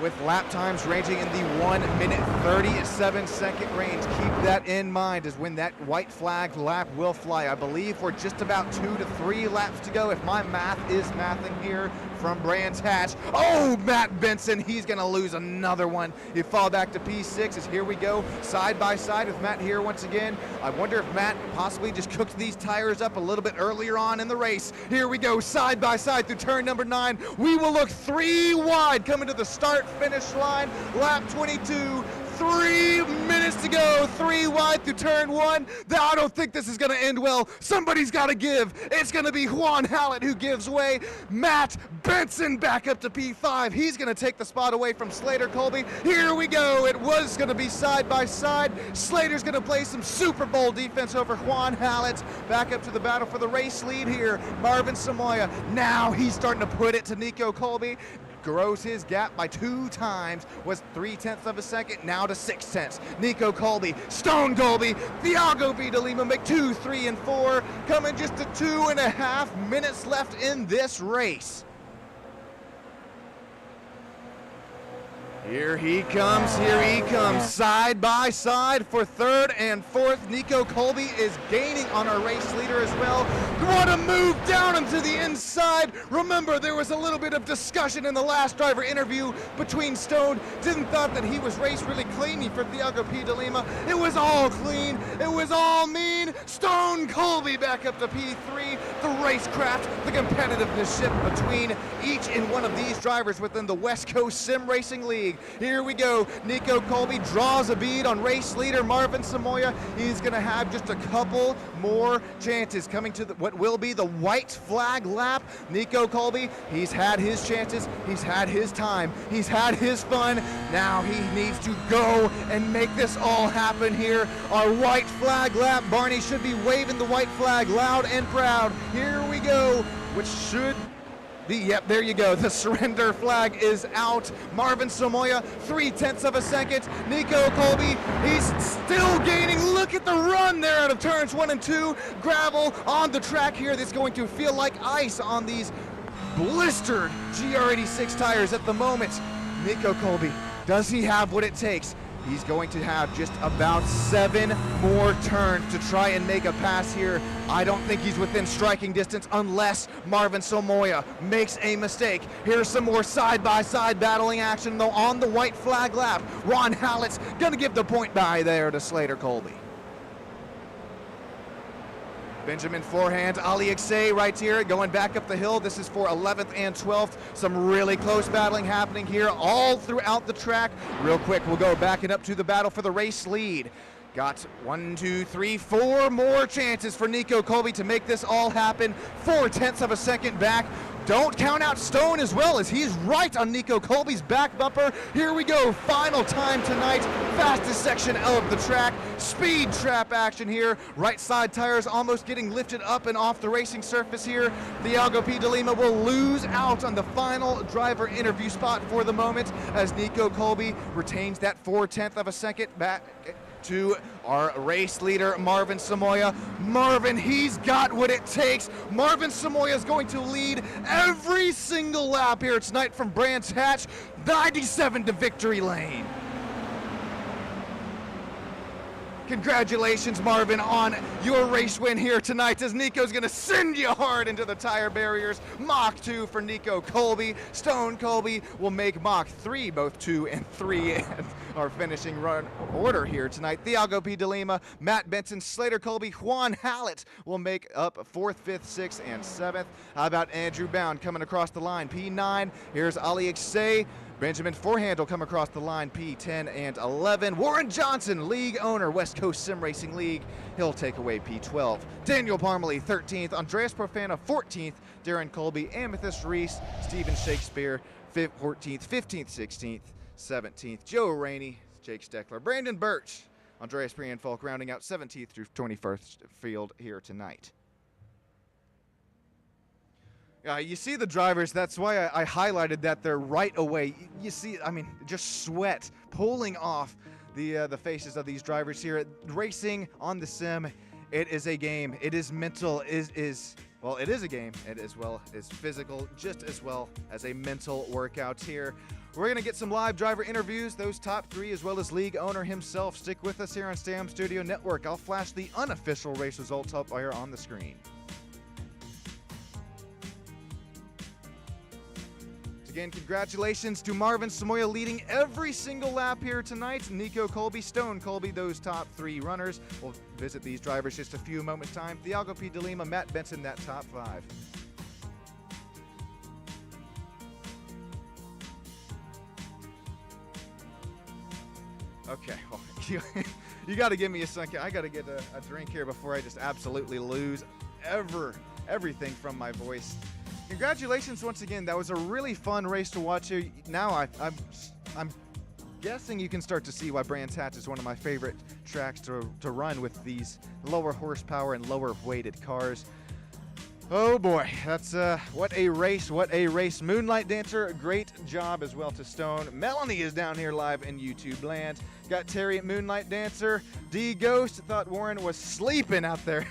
with lap times ranging in the 1 minute 37 second range. Keep that in mind as when that white flag lap will fly. I believe we're just about 2 to 3 laps to go if my math is mathing here from Brands Hatch. Oh, Matt Benson, he's gonna lose another one. He fall back to P6 as here we go side by side with Matt here once again. I wonder if Matt possibly just cooked these tires up a little bit earlier on in the race. Here we go side by side through turn number 9. We will look 3 wide coming to the start finish line. Lap 22. 3 minutes to go, 3 wide through turn 1. I don't think this is gonna end well. Somebody's gotta give. It's gonna be Juan Hallett who gives way. Matt Benson back up to P5. He's gonna take the spot away from Slater Colby. Here we go. It was gonna be side by side. Slater's gonna play some Super Bowl defense over Juan Hallett. Back up to the battle for the race lead here. Marvin Samoya. Now he's starting to put it to Nico Colby. Grows his gap by 2 times, was 0.3 of a second, now to 0.6. Nico Colby, Stone Colby, Thiago B. de Lima make 2, 3, and 4, coming just to 2.5 minutes left in this race. Here he comes, side by side for 3rd and 4th. Nico Colby is gaining on our race leader as well. What a move down into the inside. Remember, there was a little bit of discussion in the last driver interview between Stone. Didn't thought that he was raced really cleanly for Thiago P. de Lima. It was all clean, it was all mean. Stone Colby back up to P3. The racecraft, the competitiveness ship between each and one of these drivers within the West Coast Sim Racing League. Here we go. Nico Colby draws a bead on race leader Marvin Samoya. He's going to have just a couple more chances coming to what will be the white flag lap. Nico Colby, he's had his chances. He's had his time. He's had his fun. Now he needs to go and make this all happen here. Our white flag lap. Barney should be waving the white flag loud and proud. Here we go, which should yep, there you go. The surrender flag is out. Marvin Samoya, 0.3 of a second. Nico Colby, he's still gaining. Look at the run there out of turns 1 and 2. Gravel on the track here that's going to feel like ice on these blistered GR86 tires at the moment. Nico Colby, does he have what it takes? He's going to have just about 7 more turns to try and make a pass here. I don't think he's within striking distance unless Marvin Samoya makes a mistake. Here's some more side-by-side battling action though on the white flag lap. Ron Hallett's gonna give the point by there to Slater Colby. Benjamin forehand, Ali Iksay right here, going back up the hill. This is for 11th and 12th. Some really close battling happening here all throughout the track. Real quick, we'll go backing up to the battle for the race lead. Got 1, 2, 3, 4 more chances for Nico Colby to make this all happen. 0.4 of a second back. Don't count out Stone as well as he's right on Nico Colby's back bumper. Here we go, final time tonight. Fastest section of the track. Speed trap action here. Right side tires almost getting lifted up and off the racing surface here. Thiago P. de Lima will lose out on the final driver interview spot for the moment as Nico Colby retains that 0.4 of a second back to our race leader, Marvin Samoya. Marvin, he's got what it takes. Marvin Samoya is going to lead every single lap here tonight from Brands Hatch, 97 to victory lane. Congratulations, Marvin, on your race win here tonight as Nico's gonna send you hard into the tire barriers. Mach 2 for Nico Colby. Stone Colby will make Mach 3, both 2 and 3 in our finishing run order here tonight. Thiago P. de Lima, Matt Benson, Slater Colby, Juan Hallett will make up 4th, 5th, 6th, and 7th. How about Andrew Bound coming across the line, P9. Here's Ali Iksay. Benjamin Forehand will come across the line, P10 and 11. Warren Johnson, league owner, West Coast Sim Racing League. He'll take away P12. Daniel Parmalee, 13th. Andreas Profana, 14th. Darren Colby, Amethyst Reese, Stephen Shakespeare, 14th, 15th, 16th, 17th. Joe Rainey, Jake Steckler, Brandon Birch, Andreas Prienfolk rounding out 17th through 21st field here tonight. You see the drivers, that's why I highlighted that they're right away. You see, I mean, just sweat pulling off the faces of these drivers here. Racing on the sim, it is a game. It is mental. It is Well, it is a game. It as well is physical, just as well as a mental workout here. We're going to get some live driver interviews, those top 3, as well as league owner himself. Stick with us here on Stam Studio Network. I'll flash the unofficial race results up here on the screen. Again, congratulations to Marvin Samoya leading every single lap here tonight. Nico Colby, Stone Colby, those top 3 runners. We'll visit these drivers just a few moments' time. Thiago P. De Lima, Matt Benson, that top 5. Okay, well, you got to give me a second. I got to get a drink here before I just absolutely lose everything from my voice. Congratulations once again. That was a really fun race to watch here. Now I'm guessing you can start to see why Brands Hatch is one of my favorite tracks to run with these lower horsepower and lower weighted cars. Oh boy, that's what a race, what a race. Moonlight Dancer, great job as well to Stone. Melanie is down here live in YouTube land. Got Terry at Moonlight Dancer. D Ghost thought Warren was sleeping out there.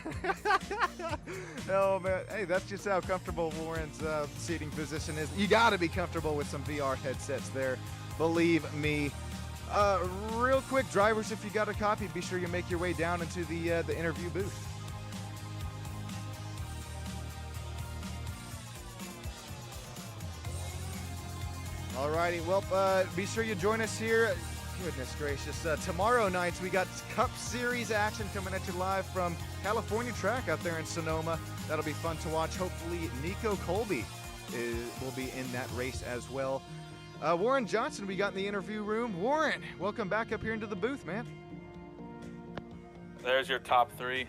Oh man, hey, that's just how comfortable Warren's seating position is. You gotta be comfortable with some VR headsets there, believe me. Real quick, drivers, if you got a copy, be sure you make your way down into the interview booth. Alrighty, well, be sure you join us here. Goodness gracious. Tomorrow night, we got Cup Series action coming at you live from California Track out there in Sonoma. That'll be fun to watch. Hopefully, Nico Colby will be in that race as well. Warren Johnson, we got in the interview room. Warren, welcome back up here into the booth, man. There's your top 3.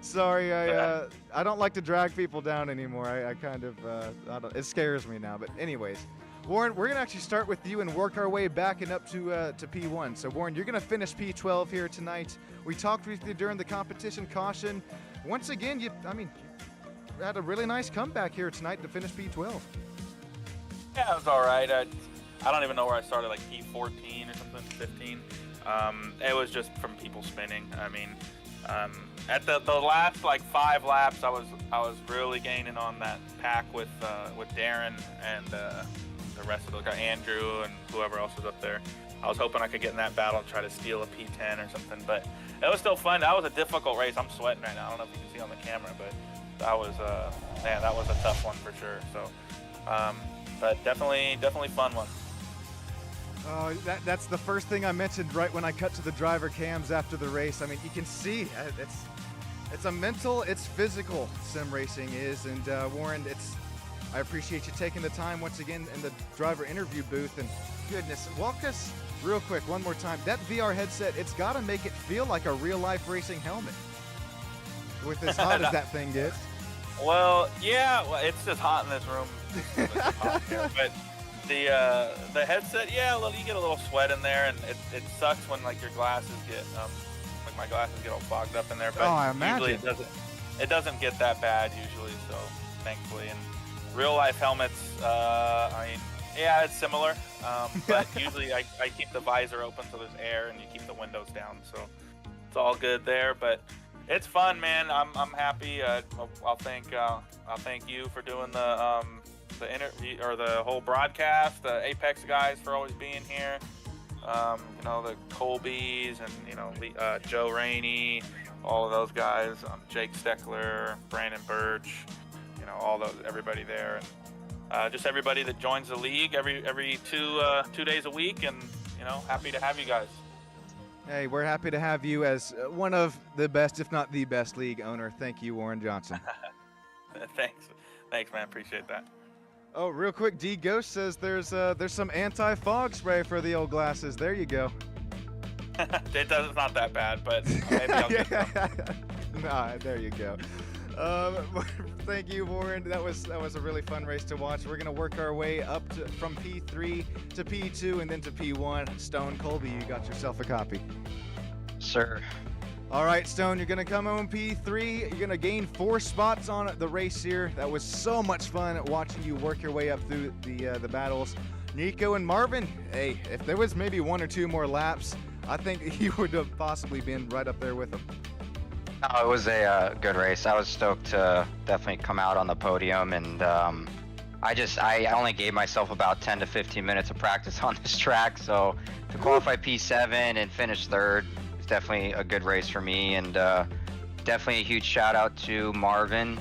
Sorry, I don't like to drag people down anymore. I kind of, it scares me now. But anyways, Warren, we're going to actually start with you and work our way back and up to P1. So, Warren, you're going to finish P12 here tonight. We talked with you during the competition caution. Once again, you had a really nice comeback here tonight to finish P12. Yeah, it was all right. I don't even know where I started, like P14 or something, 15. It was just from people spinning. I mean, at the last like 5 laps, I was really gaining on that pack with Darren and the rest of the guy, Andrew and whoever else was up there. I was hoping I could get in that battle and try to steal a P10 or something, but it was still fun. That was a difficult race. I'm sweating right now. I don't know if you can see on the camera, but that was man, that was a tough one for sure. So, but definitely fun one. Oh, that's the first thing I mentioned right when I cut to the driver cams after the race. I mean, you can see it's a mental, it's physical sim racing is. And Warren, I appreciate you taking the time once again in the driver interview booth. And goodness, walk us real quick one more time. That VR headset, it's got to make it feel like a real life racing helmet with as hot as that thing gets. Well, yeah, it's just hot in this room. It's hot here, but the headset, yeah, you get a little sweat in there, and it sucks when like your glasses get like my glasses get all fogged up in there. But I imagine usually it doesn't get that bad usually. So thankfully, and real life helmets, I mean, yeah, it's similar, but usually I keep the visor open so there's air and you keep the windows down, so it's all good there. But it's fun, man. I'm happy. I'll thank you for doing the interview or the whole broadcast. The Apex guys for always being here. You know, the Colbys and Joe Rainey, all of those guys. Jake Steckler, Brandon Birch. You know, everybody there, and just everybody that joins the league every 2 days a week, and you know, happy to have you guys. Hey, we're happy to have you as one of the best, if not the best, league owner. Thank you, Warren Johnson. Thanks, man. Appreciate that. Oh, real quick, D Ghost says there's some anti-fog spray for the old glasses. There you go. It's not that bad, but maybe I'll get some. Nah, there you go. Thank you, Warren. That was a really fun race to watch. We're gonna work our way up from P3 to P2 and then to P1. Stone Colby, you got yourself a copy. Sir. All right, Stone, you're gonna come home P3. You're gonna gain 4 spots on the race here. That was so much fun watching you work your way up through the battles. Nico and Marvin, hey, if there was maybe 1 or 2 more laps, I think you would have possibly been right up there with them. No, it was a good race. I was stoked to definitely come out on the podium, and I only gave myself about 10 to 15 minutes of practice on this track, so to qualify P7 and finish third is definitely a good race for me, and definitely a huge shout out to Marvin.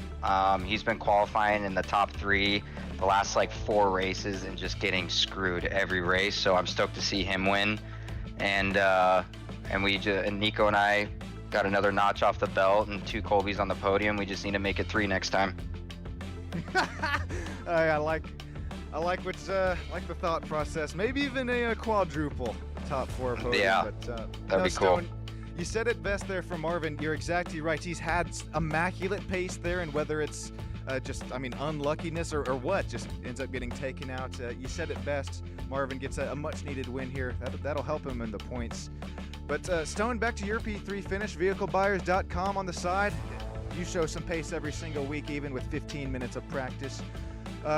He's been qualifying in the top 3 the last like 4 races and just getting screwed every race, so I'm stoked to see him win. And Nico and I got another notch off the belt and 2 Colbys on the podium. We just need to make it 3 next time. I like what's like the thought process. Maybe even a quadruple top 4 podium. Yeah, but, that'd be cool. Stone, you said it best there for Marvin. You're exactly right. He's had immaculate pace there, and whether it's unluckiness or what, just ends up getting taken out. You said it best. Marvin gets a much-needed win here. That'll help him in the points. But Stone, back to your P3 finish, vehiclebuyers.com on the side. You show some pace every single week, even with 15 minutes of practice.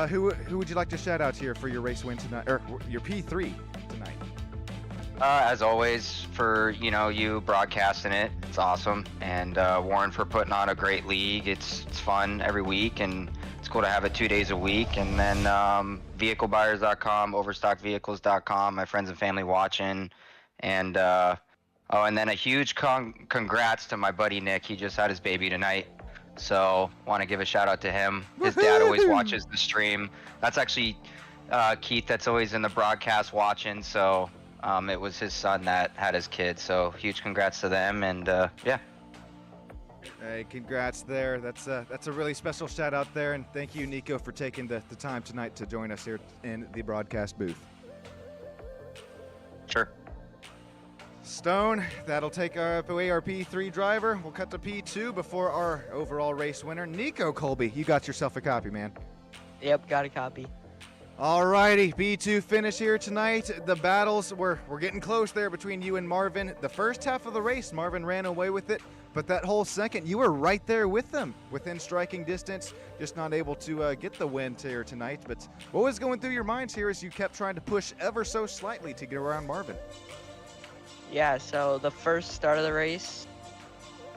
Who would you like to shout out here for your race win tonight, or your P3 tonight? As always, for you broadcasting it, it's awesome, and Warren for putting on a great league. It's fun every week, and it's cool to have it 2 days a week. And then vehiclebuyers.com, overstockvehicles.com, my friends and family watching, and and then a huge congrats to my buddy Nick. He just had his baby tonight, so want to give a shout out to him. His dad always watches the stream. That's actually Keith that's always in the broadcast watching, so it was his son that had his kid, so huge congrats to them. And yeah. Hey, congrats there. That's a really special shout out there, and thank you, Nico, for taking the time tonight to join us here in the broadcast booth. Sure. Stone, that'll take away our P3 driver. We'll cut to P2 before our overall race winner, Nico Colby. You got yourself a copy, man. Yep, got a copy. Alrighty, P2 finish here tonight. The battles, we're getting close there between you and Marvin. The first half of the race, Marvin ran away with it, but that whole second, you were right there with them, within striking distance, just not able to get the win here tonight. But what was going through your minds here as you kept trying to push ever so slightly to get around Marvin? Yeah, so the first start of the race,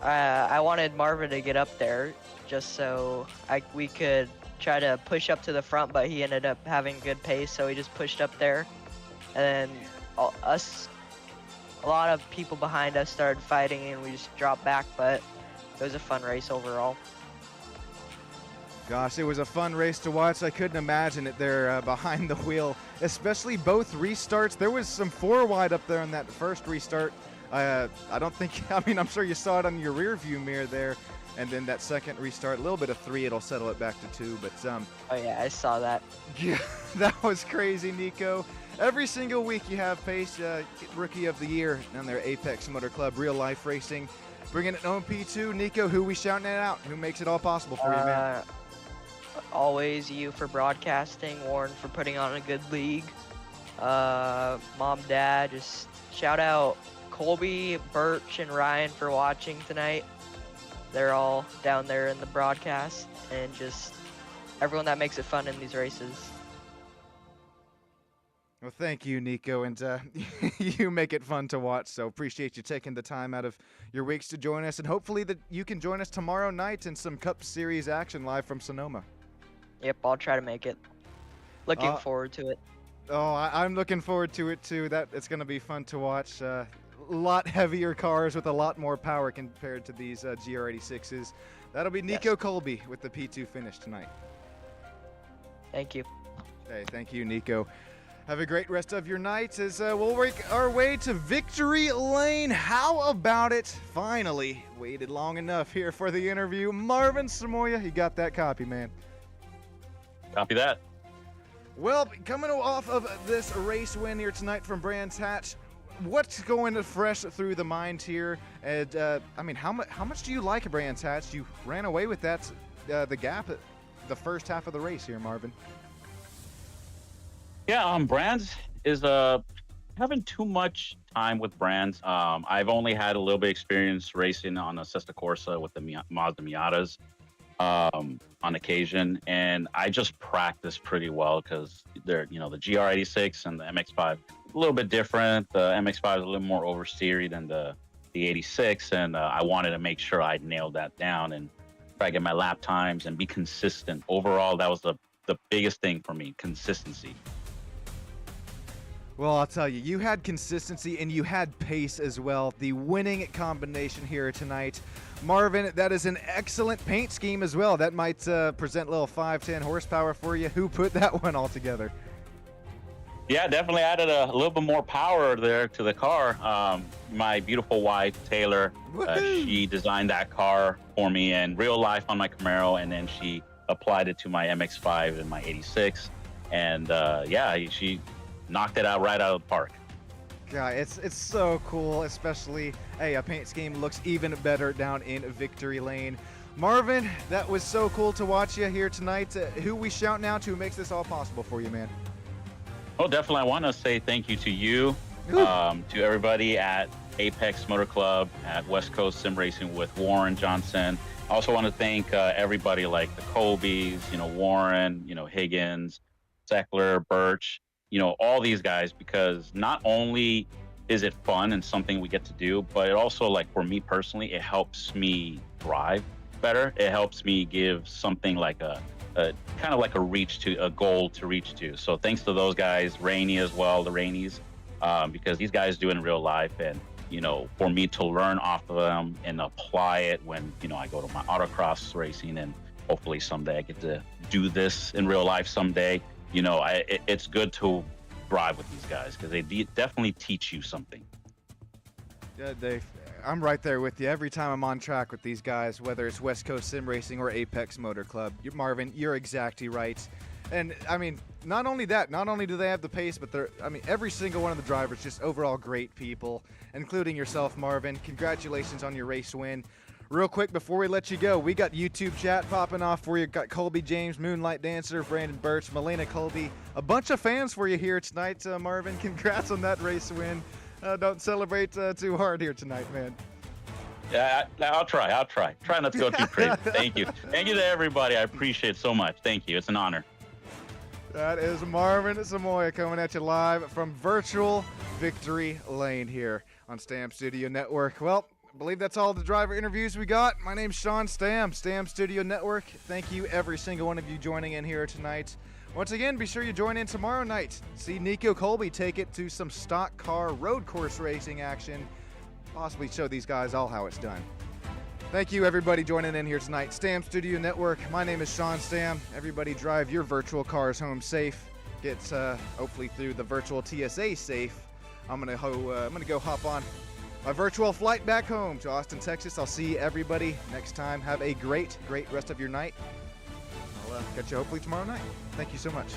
I wanted Marvin to get up there just so we could try to push up to the front, but he ended up having good pace, so he just pushed up there. And then a lot of people behind us started fighting, and we just dropped back, but it was a fun race overall. Gosh, it was a fun race to watch. I couldn't imagine it there behind the wheel, especially both restarts. There was some 4 wide up there in that first restart. I don't think, I'm sure you saw it on your rear view mirror there. And then that second restart, a little bit of 3, it'll settle it back to 2. But oh yeah, I saw that. Yeah, that was crazy, Nico. Every single week you have pace, Rookie of the Year on their Apex Motor Club Real Life Racing. Bringing it home P2. Nico, who we shouting it out? Who makes it all possible for you, man? Always you for broadcasting, Warren for putting on a good league. Mom, Dad, just shout out Colby, Birch, and Ryan for watching tonight. They're all down there in the broadcast, and just everyone that makes it fun in these races. Well, thank you, Nico, and you make it fun to watch, so appreciate you taking the time out of your weeks to join us, and hopefully that you can join us tomorrow night in some Cup Series action live from Sonoma. Yep, I'll try to make it. Looking forward to it. Oh, I'm looking forward to it too. It's going to be fun to watch. A lot heavier cars with a lot more power compared to these GR86s. That'll be Nico Colby with the P2 finish tonight. Thank you. Hey, thank you, Nico. Have a great rest of your night as we'll work our way to victory lane. How about it? Finally, waited long enough here for the interview. Marvin Samoya, you got that copy, man. Copy that. Well, coming off of this race win here tonight from Brands Hatch, what's going fresh through the mind here? And how much do you like Brands Hatch? You ran away with that, the gap at the first half of the race here, Marvin. Yeah, Brands is having too much time with Brands. I've only had a little bit experience racing on a Sesta Corsa with the Mazda Miatas on occasion, and I just practice pretty well because they're, the GR86 and the MX-5 a little bit different. The MX-5 is a little more oversteery than the the 86, and I wanted to make sure I nailed that down and try to get my lap times and be consistent. Overall, that was the biggest thing for me, consistency. Well, I'll tell you, you had consistency and you had pace as well. The winning combination here tonight. Marvin, that is an excellent paint scheme as well. That might present a little 510 horsepower for you. Who put that one all together? Yeah, definitely added a little bit more power there to the car. My beautiful wife, Taylor, she designed that car for me in real life on my Camaro, and then she applied it to my MX-5 and my 86. And yeah, she knocked it out right out of the park. God, it's so cool, especially, hey, a paint scheme looks even better down in Victory Lane. Marvin, that was so cool to watch you here tonight. Who we shouting out to makes this all possible for you, man? Oh, definitely. I want to say thank you to you, to everybody at Apex Motor Club, at West Coast Sim Racing with Warren Johnson. I also want to thank everybody like the Colbys, Warren, Higgins, Zeckler, Birch, all these guys, because not only is it fun and something we get to do, but it also, like, for me personally, it helps me drive better. It helps me give something like a kind of like a goal to reach to. So thanks to those guys, Rainey as well, the Rainies, because these guys do it in real life, and for me to learn off of them and apply it when I go to my autocross racing, and hopefully someday I get to do this in real life someday. It's good to drive with these guys because they definitely teach you something. Yeah, Dave, I'm right there with you. Every time I'm on track with these guys, whether it's West Coast Sim Racing or Apex Motor Club, Marvin, you're exactly right. And I mean, not only that, not only do they have the pace, but every single one of the drivers, just overall great people, including yourself, Marvin. Congratulations on your race win. Real quick, before we let you go, we got YouTube chat popping off for you. Got Colby James, Moonlight Dancer, Brandon Birch, Melena Colby. A bunch of fans for you here tonight, Marvin. Congrats on that race win. Don't celebrate too hard here tonight, man. Yeah, I'll try. Try not to go too crazy. Thank you. Thank you to everybody. I appreciate it so much. Thank you. It's an honor. That is Marvin Samoya coming at you live from virtual Victory Lane here on Stam Studio Network. Well, I believe that's all the driver interviews we got. My name's Sean Stam, Stam Studio Network. Thank you, every single one of you joining in here tonight. Once again, be sure you join in tomorrow night. See Nico Colby take it to some stock car road course racing action. Possibly show these guys all how it's done. Thank you, everybody, joining in here tonight. Stam Studio Network. My name is Sean Stam. Everybody drive your virtual cars home safe. Get hopefully through the virtual TSA safe. I'm gonna go hop on my virtual flight back home to Austin, Texas. I'll see everybody next time. Have a great rest of your night. I'll catch you hopefully tomorrow night. Thank you so much.